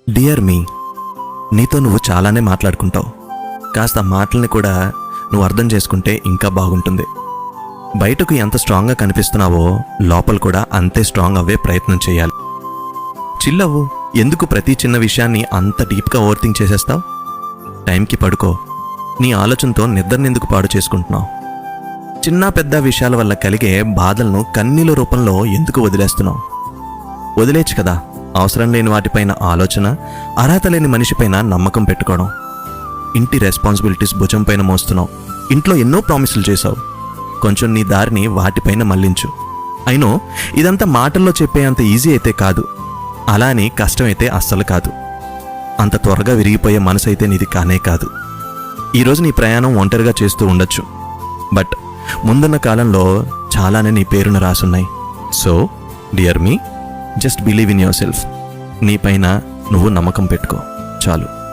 Dear మీ, నీతో నువ్వు చాలానే మాట్లాడుకుంటావు. కాస్త మాటల్ని కూడా నువ్వు అర్థం చేసుకుంటే ఇంకా బాగుంటుంది. బయటకు ఎంత స్ట్రాంగ్గా కనిపిస్తున్నావో లోపల కూడా అంతే స్ట్రాంగ్ అవ్వే ప్రయత్నం చేయాలి. చిల్లవు. ఎందుకు ప్రతి చిన్న విషయాన్ని అంత డీప్గా ఓవర్ థింక్ చేసేస్తావు? టైంకి పడుకో. నీ ఆలోచనతో నిద్రనెందుకు పాడు చేసుకుంటున్నావు? చిన్న పెద్ద విషయాల వల్ల కలిగే బాధలను కన్నీల రూపంలో ఎందుకు వదిలేస్తున్నావు? వదిలేచ్చు కదా. అవసరం లేని వాటిపైన ఆలోచన, అర్హత లేని మనిషిపైన నమ్మకం పెట్టుకోవడం. ఇంటి రెస్పాన్సిబిలిటీస్ భుజం పైన మోస్తున్నావు. ఇంట్లో ఎన్నో ప్రామిసులు చేశావు. కొంచెం నీ దారిని వాటిపైన మళ్లించు. అయినో ఇదంతా మాటల్లో చెప్పే అంత ఈజీ అయితే కాదు. అలా అని కష్టమైతే అస్సలు కాదు. అంత త్వరగా విరిగిపోయే మనసు అయితే నీది కానే కాదు. ఈరోజు నీ ప్రయాణం ఒంటరిగా చేస్తూ ఉండొచ్చు. బట్ ముందున్న కాలంలో చాలానే నీ పేరున రాసున్నాయి. So dear me, just believe in yourself. నీ పైన నువ్వు నమ్మకం పెట్టుకో చాలు.